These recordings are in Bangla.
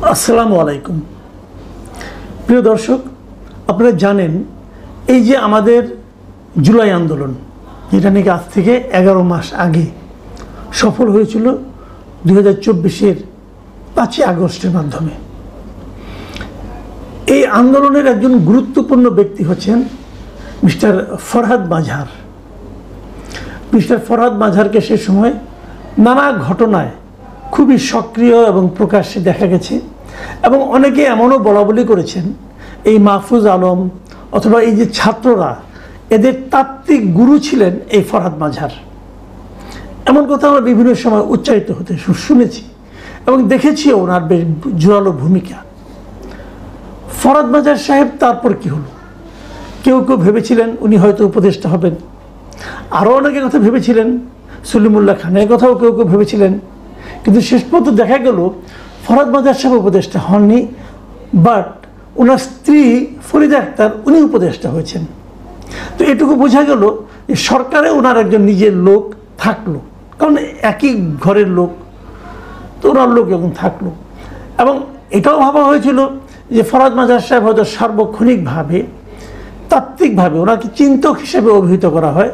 আসসালামু আলাইকুম। প্রিয় দর্শক, আপনারা জানেন এই যে আমাদের জুলাই আন্দোলন, যেটা নাকি আজ থেকে 11 মাস আগে সফল হয়েছিল 2024-এর 5ই আগস্টের মাধ্যমে। এই আন্দোলনের একজন গুরুত্বপূর্ণ ব্যক্তি হচ্ছেন মিস্টার ফরহাদ মাঝার। মিস্টার ফরহাদ মাঝারকে সে সময় নানা ঘটনায় খুবই সক্রিয় এবং প্রকাশ্যে দেখা গেছে, এবং অনেকে এমনও বলাবলি করেছেন এই মাহফুজ আলম অথবা এই যে ছাত্ররা, এদের তাত্ত্বিক গুরু ছিলেন এই ফরহাদ মাঝার। এমন কথা আমরা বিভিন্ন সময় উচ্চারিত হতে শুনেছি এবং দেখেছিও ওনার বেশ জোরালো ভূমিকা। ফরহাদ মাঝার সাহেব তারপর কি হলো? কেউ কেউ ভেবেছিলেন উনি হয়তো উপদেষ্টা হবেন, আরও অনেকের কথা ভেবেছিলেন, সলিমুল্লাহ খানের কথাও কেউ কেউ ভেবেছিলেন, কিন্তু শেষ পর্যন্ত দেখা গেল ফরহাদ মাঝার সাহেব উপদেষ্টা হননি, বাট ওনার স্ত্রী ফরিদা আক্তার উনি উপদেষ্টা হয়েছেন। তো এটুকু বোঝা গেল যে সরকারে ওনার একজন নিজের লোক থাকলো, কারণ একই ঘরের লোক, তো ওনার লোক এখন থাকলো। এবং এটাও ভাবা হয়েছিল যে ফরহাদ মাঝার সাহেব হয়তো সার্বক্ষণিকভাবে তাত্ত্বিকভাবে ওনাকে চিন্তক হিসেবে অভিহিত করা হয়,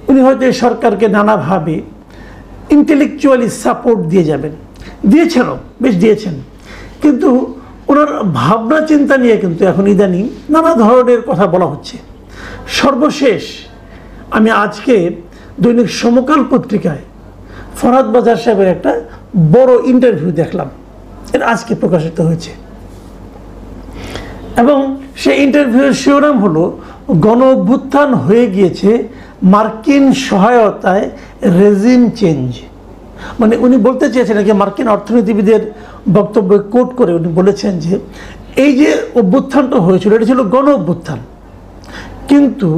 উনি হয়তো এই সরকারকে নানাভাবে ইন্টেলেকচুয়ালি সাপোর্ট দিয়ে যাবেন, দিয়েছেনও, বেশ দিয়েছেন। কিন্তু ওনার ভাবনা চিন্তা নিয়ে কিন্তু এখন ইদানিং নানা ধরনের কথা বলা হচ্ছে। সর্বশেষ আমি আজকে দৈনিক সমকাল পত্রিকায় ফরহাদ মাঝার সাহেবের একটা বড় ইন্টারভিউ দেখলাম, এটা আজকে প্রকাশিত হয়েছে, এবং সেই ইন্টারভিউয়ের শিরোনাম হলো গণ অভ্যুত্থান হয়ে গিয়েছে মার্কিন সহায়তায় রেজিম চেঞ্জ। মানে উনি বলতে চেয়েছেন নাকি, মার্কিন অর্থনীতিবিদের বক্তব্য কোট করে উনি বলেছেন যে এই যে অভ্যুত্থানটা হয়েছিল এটা ছিল গণ অভ্যুত্থান, কিন্তু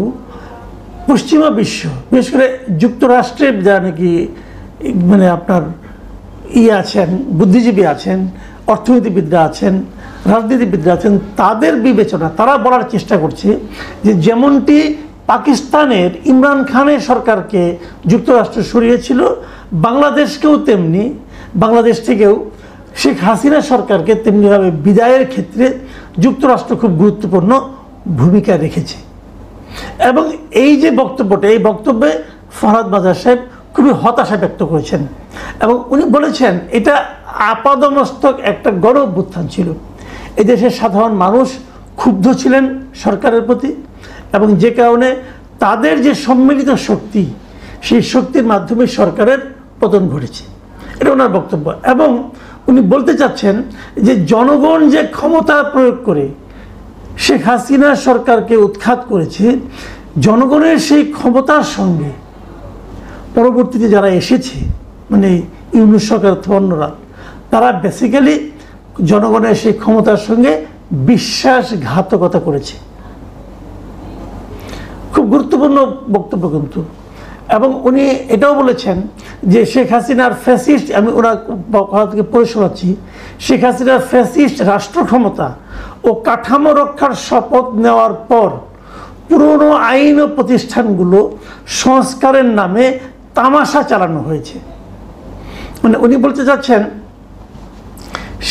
পশ্চিমা বিশ্ব, বিশেষ করে যুক্তরাষ্ট্রের যারা নাকি মানে আপনার আছেন, বুদ্ধিজীবী আছেন, অর্থনীতিবিদরা আছেন, রাজনীতিবিদরা আছেন, তাদের বিবেচনা, তারা বলার চেষ্টা করছে যে যেমনটি পাকিস্তানের ইমরান খানের সরকারকে যুক্তরাষ্ট্র সরিয়েছিল, বাংলাদেশকেও তেমনি, বাংলাদেশ থেকেও শেখ হাসিনা সরকারকে তেমনিভাবে বিদায়ের ক্ষেত্রে যুক্তরাষ্ট্র খুব গুরুত্বপূর্ণ ভূমিকা রেখেছে। এবং এই যে বক্তব্যটা, এই বক্তব্যে ফরহাদ মাঝার সাহেব খুবই হতাশা ব্যক্ত করেছেন, এবং উনি বলেছেন এটা আপাদমস্তক একটা গণ অভ্যুত্থান ছিল। এদেশের সাধারণ মানুষ ক্ষুব্ধ ছিলেন সরকারের প্রতি, এবং যে কারণে তাদের যে সম্মিলিত শক্তি, সেই শক্তির মাধ্যমে সরকারের পতন ঘটেছে, এটা ওনার বক্তব্য। এবং উনি বলতে চাচ্ছেন যে জনগণ যে ক্ষমতা প্রয়োগ করে শেখ হাসিনা সরকারকে উৎখাত করেছে, জনগণের সেই ক্ষমতার সঙ্গে পরবর্তীতে যারা এসেছে, মানে ইউনূস সরকার অথবা অন্যরা, তারা বেসিক্যালি জনগণের সেই ক্ষমতার সঙ্গে বিশ্বাসঘাতকতা করেছে। খুব গুরুত্বপূর্ণ বক্তব্য কিন্তু। এবং উনি এটাও বলেছেন যে শেখ হাসিনার ফ্যাসিস্ট, আমি ওনার কথা থেকে পড়ে শোনাচ্ছি, শেখ হাসিনার ফ্যাসিস্ট রাষ্ট্র ক্ষমতা ও কাঠামো রক্ষার শপথ নেওয়ার পর পুরনো আইন ও প্রতিষ্ঠানগুলো সংস্কারের নামে তামাশা চালানো হয়েছে। মানে উনি বলতে চাচ্ছেন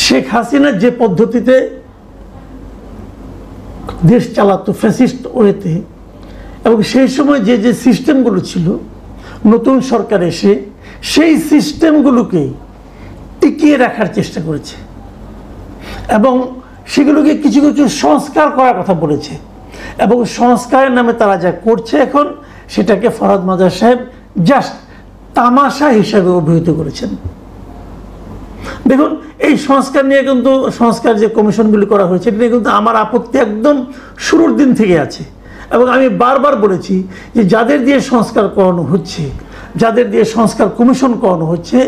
শেখ হাসিনা যে পদ্ধতিতে দেশ চালাতো ফ্যাসিস্ট ওয়েতে, এবং সেই সময় যে যে সিস্টেমগুলো ছিল, নতুন সরকার এসে সেই সিস্টেমগুলোকেই টিকিয়ে রাখার চেষ্টা করেছে, এবং সেগুলোকে কিছু কিছু সংস্কার করার কথা বলেছে, এবং সংস্কারের নামে তারা যা করছে এখন, সেটাকে ফরহাদ মাঝার সাহেব জাস্ট তামাশা হিসাবে অভিহিত করেছেন। দেখুন, এই সংস্কার নিয়ে কিন্তু, সংস্কার যে কমিশনগুলি করা হয়েছে, এটা নিয়ে কিন্তু আমার আপত্তি একদম শুরুর দিন থেকে আছে, এবং আমি বারবার বলেছি যে যাদের দিয়ে সংস্কার করানো হচ্ছে, যাদের দিয়ে সংস্কার কমিশন করানো হচ্ছে,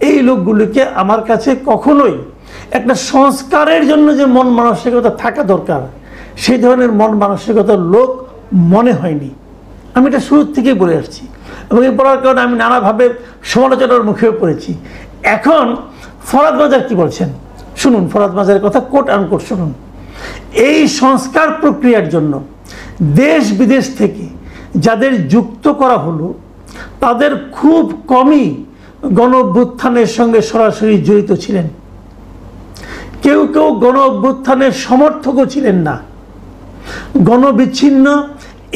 এই লোকগুলিকে আমার কাছে কখনোই একটা সংস্কারের জন্য যে মন মানসিকতা থাকা দরকার, সেই ধরনের মন মানসিকতার লোক মনে হয়নি। আমি এটা শুরুর থেকেই বলে আসছি, এবং এই বলার কারণে আমি নানাভাবে সমালোচনার মুখেও পড়েছি। এখন ফরহাদ মাঝার কি বলছেন শুনুন, ফরহাদ মাঝারের কথা কোট আনকোট শুনুন। এই সংস্কার প্রক্রিয়ার জন্য দেশ বিদেশ থেকে যাদের যুক্ত করা হলো, তাদের খুব কমই গণ অভ্যুত্থানের সঙ্গে সরাসরি জড়িত ছিলেন। কেউ কেউ গণ অভ্যুত্থানের সমর্থকও ছিলেন না। গণবিচ্ছিন্ন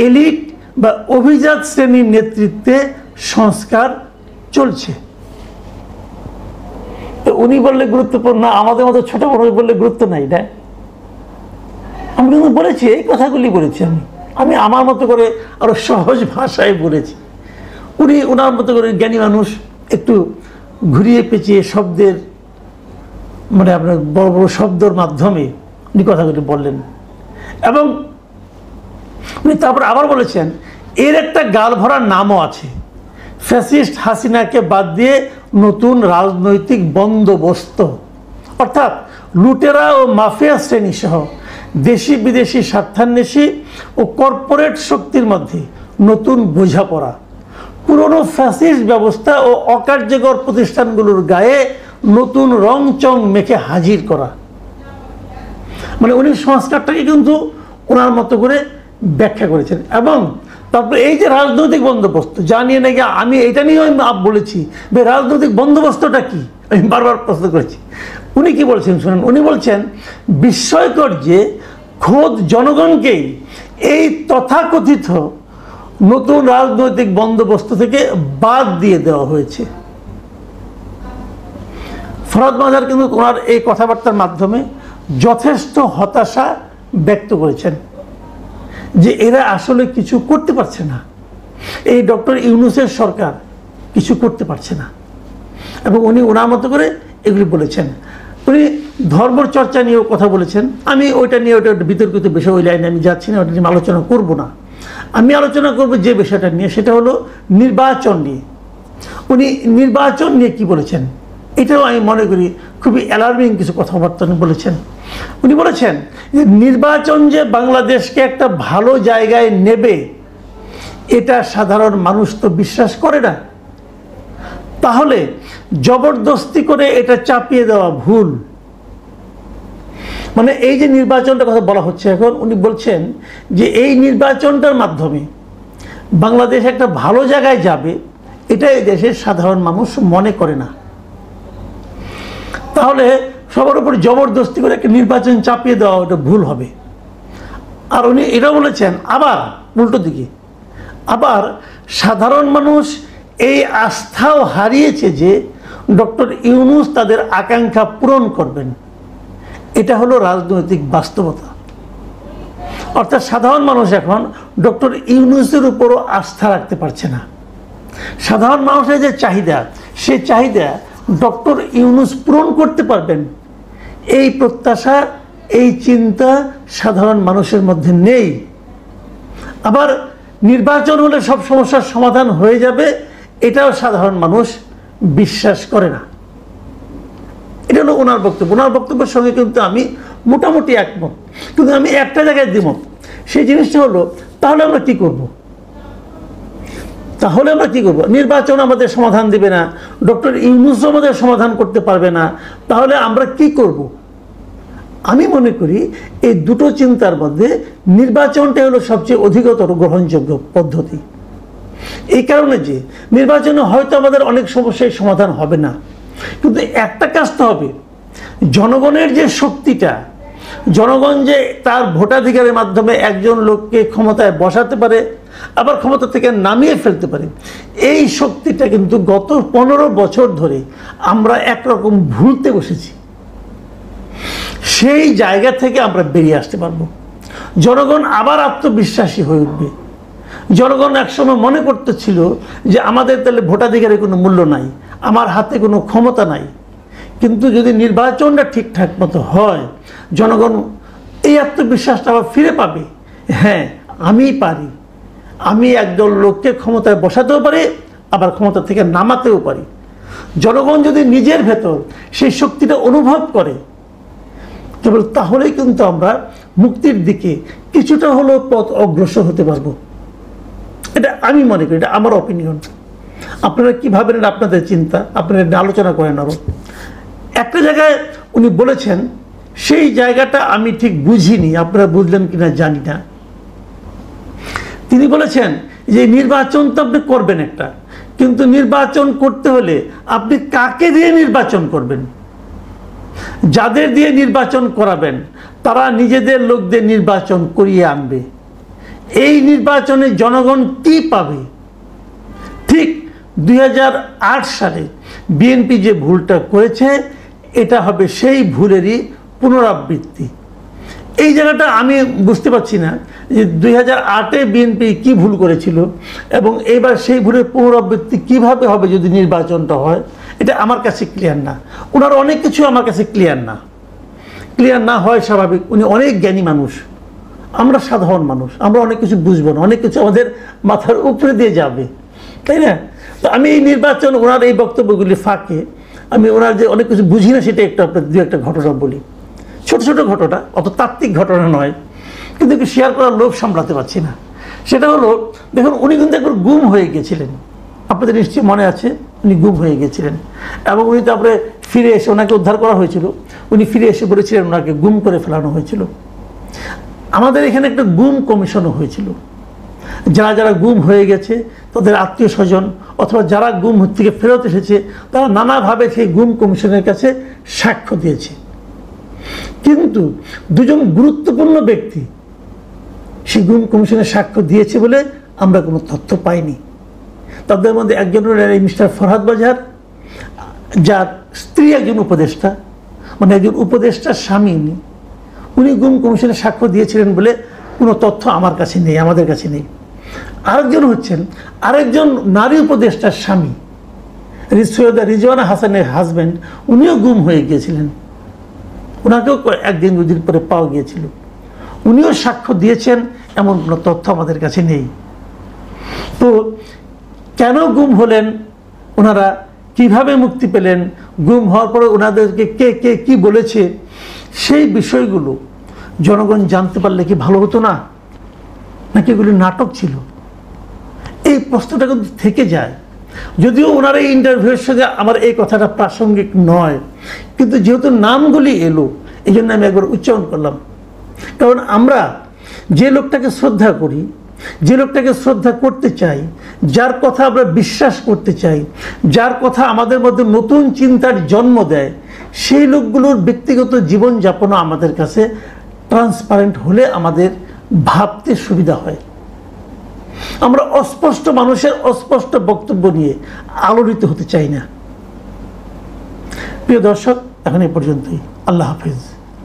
এলিট বা অভিজাত শ্রেণীর নেতৃত্বে সংস্কার চলছে। তো উনি বললে গুরুত্বপূর্ণ, আমাদের মতো ছোট বড় বললে গুরুত্ব নাই। না, আমি কিন্তু বলেছি, এই কথাগুলি বলেছি আমি আমার মতো করে আরো সহজ ভাষায় বলেছি। উনি ওনার মতো করে জ্ঞানী মানুষ, একটু ঘুরিয়ে পেঁচিয়ে শব্দের মানে আপনার বড় বড় শব্দের মাধ্যমে উনি কথাগুলি বললেন। এবং উনি তারপর আবার বলেছেন, এর একটা গাল ভরা নামও আছে, ফ্যাসিস্ট হাসিনাকে বাদ দিয়ে নতুন রাজনৈতিক বন্দোবস্ত। অর্থাৎ লুটেরা ও মাফিয়া শ্রেণী সহ দেশি বিদেশি স্বার্থান্বেষী ও কর্পোরেট শক্তির মধ্যে নতুন বোঝাপড়া, পুরনো ফ্যাসিস্ট ব্যবস্থা ও অকার্যকর প্রতিষ্ঠানগুলোর গায়ে নতুন রং চং মেখে হাজির করা। মানে উনি সংস্কারটাকে কিন্তু ওনার মতো করে ব্যাখ্যা করেছেন। এবং তারপরে এই যে রাজনৈতিক বন্দোবস্ত, যা নিয়ে নাকি আমি এটা নিয়েও বলেছি, রাজনৈতিক বন্দোবস্তটা কি আমি বারবার প্রশ্ন করেছি। উনি কি বলছেন শুনেন, উনি বলছেন বিস্ময়কর যে খোদ জনগণকেই এই তথাকথিত নতুন রাজনৈতিক বন্দোবস্ত থেকে বাদ দিয়ে দেওয়া হয়েছে। ফরহাদ মাজার কিন্তু ওনার এই কথাবার্তার মাধ্যমে যথেষ্ট হতাশা ব্যক্ত করেছেন যে এরা আসলে কিছু করতে পারছে না, এই ডক্টর ইউনূসের সরকার কিছু করতে পারছে না। এবং উনি ওনার মতো করে এগুলি বলেছেন। উনি ধর্মের চর্চা নিয়েও কথা বলেছেন। আমি ওইটা নিয়ে ওটা বিতর্কিত বিষয়, ওই লাইনে আমি যাচ্ছি না, ওটা নিয়ে আলোচনা করব না। আমি আলোচনা করব যে বিষয়টা নিয়ে, সেটা হলো নির্বাচন নিয়ে। উনি নির্বাচন নিয়ে কি বলেছেন, এটাও আমি মনে করি খুবই অ্যালার্মিং কিছু কথাবার্তা বলেছেন। উনি বলেছেন যে নির্বাচন যে বাংলাদেশকে একটা ভালো জায়গায় নেবে, এটা সাধারণ মানুষ তো বিশ্বাস করে না। তাহলে জবরদস্তি করে এটা চাপিয়ে দেওয়া ভুল। মানে এই যে নির্বাচনটার কথা বলা হচ্ছে এখন, উনি বলছেন যে এই নির্বাচনটার মাধ্যমে বাংলাদেশ একটা ভালো জায়গায় যাবে, এটা এই দেশের সাধারণ মানুষ মনে করে না। তাহলে সবার উপর জবরদস্তি করে একটা নির্বাচন চাপিয়ে দেওয়া ওটা ভুল হবে। আর উনি এটা বলেছেন আবার উল্টো দিকে, আবার সাধারণ মানুষ এই আস্থাও হারিয়েছে যে ডক্টর ইউনূস তাদের আকাঙ্ক্ষা পূরণ করবেন। এটা হলো রাজনৈতিক বাস্তবতা। অর্থাৎ সাধারণ মানুষ এখন ডক্টর ইউনূসের উপরও আস্থা রাখতে পারছে না। সাধারণ মানুষের যে চাহিদা, সেই চাহিদা ডক্টর ইউনূস পূরণ করতে পারবেন, এই প্রত্যাশা, এই চিন্তা সাধারণ মানুষের মধ্যে নেই। আবার নির্বাচন হলে সব সমস্যার সমাধান হয়ে যাবে, এটাও সাধারণ মানুষ বিশ্বাস করে না। এটা হলো ওনার বক্তব্য। ওনার বক্তব্যের সঙ্গে কিন্তু আমি মোটামুটি একমত, কিন্তু আমি একটা জায়গায় দ্বিমত। সেই জিনিসটা হলো, তাহলে আমরা কি করব? তাহলে আমরা কি করব? নির্বাচন আমাদের সমাধান দিবে না, ডক্টর ইউনূস আমাদের সমাধান করতে পারবে না, তাহলে আমরা কি করব? আমি মনে করি এই দুটো চিন্তার মধ্যে নির্বাচনটা হলো সবচেয়ে অধিকতর গ্রহণযোগ্য পদ্ধতি। এই কারণে যে নির্বাচনে হয়তো আমাদের অনেক সমস্যার সমাধান হবে না, কিন্তু একটা কাজ তো হবে, জনগণের যে শক্তিটা, জনগণ যে তার ভোটাধিকারের মাধ্যমে একজন লোককে ক্ষমতায় বসাতে পারে, আবার ক্ষমতা থেকে নামিয়ে ফেলতে পারে, এই শক্তিটা কিন্তু গত 15 বছর ধরে আমরা একরকম ভুলতে বসেছি। সেই জায়গা থেকে আমরা বেরিয়ে আসতে পারবো। জনগণ আবার আত্মবিশ্বাসী হয়ে উঠবে। জনগণ একসময় মনে করতেছিল যে আমাদের তাহলে ভোটাধিকারের কোনো মূল্য নাই, আমার হাতে কোনো ক্ষমতা নাই। কিন্তু যদি নির্বাচনটা ঠিকঠাক মতো হয়, জনগণ এই আত্মবিশ্বাসটা আবার ফিরে পাবে। হ্যাঁ, আমি পারি, আমি একদল লোককে ক্ষমতায় বসাতেও পারি, আবার ক্ষমতা থেকে নামাতেও পারি। জনগণ যদি নিজের ভেতর সেই শক্তিটা অনুভব করে, কেবল তাহলেই কিন্তু আমরা মুক্তির দিকে কিছুটা হলেও পথ অগ্রসর হতে পারবো। এটা আমি মনে করি, এটা আমার অপিনিয়ন। আপনারা কি ভাবেন, আপনাদের চিন্তা, আপনারা আলোচনা করেন। আরো একটা জায়গায় উনি বলেছেন, সেই জায়গাটা আমি ঠিক বুঝিনি, আপনারা বুঝলেন কিনা জানি না। তিনি বলেছেন যে নির্বাচন তো আপনি করবেন একটা, কিন্তু নির্বাচন করতে হলে আপনি কাকে দিয়ে নির্বাচন করবেন? যাদের দিয়ে নির্বাচন করাবেন তারা নিজেদের লোকদের নির্বাচন করিয়ে আনবে। এই নির্বাচনে জনগণ কি পাবে? ঠিক 2008 সালে বিএনপি যে ভুলটা করেছে, এটা হবে সেই ভুলেরই পুনরাবৃত্তি। এই জায়গাটা আমি বুঝতে পারছি না যে 2008-এ বিএনপি কি ভুল করেছিল এবং এবার সেই ভুলের পুনরাবৃত্তি কিভাবে হবে যদি নির্বাচনটা হয়, এটা আমার কাছে ক্লিয়ার না। ওনার অনেক কিছু আমার কাছে ক্লিয়ার না হয় স্বাভাবিক। উনি অনেক জ্ঞানী মানুষ, আমরা সাধারণ মানুষ, আমরা অনেক কিছু বুঝবো না, অনেক কিছু আমাদের মাথার উপরে দিয়ে যাবে, তাই না? তো আমি এই নির্বাচন, ওনার এই বক্তব্যগুলি ফাঁকে আমি ওনার যে অনেক কিছু বুঝি না সেটা একটু আপনার দু একটা ঘটনা বলি। ছোট ছোট ঘটনা, অত তাত্ত্বিক ঘটনা নয়, কিন্তু শেয়ার করার লোভ সামলাতে পারছি না। সেটা হলো, দেখুন উনি কিন্তু একবার গুম হয়ে গেছিলেন, আপনাদের নিশ্চয়ই মনে আছে, উনি গুম হয়ে গেছিলেন এবং উনি তারপরে ফিরে এসে, ওনাকে উদ্ধার করা হয়েছিল, উনি ফিরে এসে বলেছিলেন ওনাকে গুম করে ফেলানো হয়েছিল। আমাদের এখানে একটা গুম কমিশনও হয়েছিল। যারা যারা গুম হয়ে গেছে তাদের আত্মীয় স্বজন অথবা যারা গুম থেকে ফেরত এসেছে তারা নানাভাবে সেই গুম কমিশনের কাছে সাক্ষ্য দিয়েছে। কিন্তু দুজন গুরুত্বপূর্ণ ব্যক্তি সেই গুম কমিশনের সাক্ষ্য দিয়েছে বলে আমরা কোনো তথ্য পাইনি। তাদের মধ্যে একজন মিস্টার ফরহাদ বাজার, যার স্ত্রী একজন উপদেষ্টা, মানে একজন উপদেষ্টার স্বামী উনি গুম কমিশনের সাক্ষ্য দিয়েছিলেন বলে কোনো তথ্য আমার কাছে নেই, আমাদের কাছে নেই। আরেকজন হচ্ছেন আরেকজন নারী উপদেষ্টার স্বামী, সৈয়দা রিজওয়ানা হাসানের হাজব্যান্ড, উনিও গুম হয়ে গিয়েছিলেন। ওনাকেও একদিন দুদিন পরে পাওয়া গিয়েছিল, উনিও সাক্ষ্য দিয়েছেন, এমন কোনো তথ্য আমাদের কাছে নেই। তো কেন গুম হলেন, ওনারা কিভাবে মুক্তি পেলেন, গুম হওয়ার পরে ওনাদেরকে কে কে কি বলেছে, সেই বিষয়গুলো জনগণ জানতে পারলে কি ভালো হতো না? নাকি এগুলি নাটক ছিল? এই প্রশ্নটা কিন্তু থেকে যায়। যদিও ওনার এই ইন্টারভিউয়ের সঙ্গে আমার এই কথাটা প্রাসঙ্গিক নয়, কিন্তু যেহেতু নামগুলি এলো এই জন্য আমি একবার উচ্চারণ করলাম। কারণ আমরা যে লোকটাকে শ্রদ্ধা করি, যে লোকটাকে শ্রদ্ধা করতে চাই, যার কথা আমরা বিশ্বাস করতে চাই, যার কথা আমাদের মধ্যে নতুন চিন্তার জন্ম দেয়, সেই লোকগুলোর ব্যক্তিগত জীবনযাপনও আমাদের কাছে ট্রান্সপারেন্ট হলে আমাদের ভাবতে সুবিধা হয়। আমরা অস্পষ্ট মানুষের অস্পষ্ট বক্তব্য নিয়ে আলোড়িত হতে চাই না। প্রিয় দর্শক, এখন এই পর্যন্তই। আল্লাহ হাফেজ।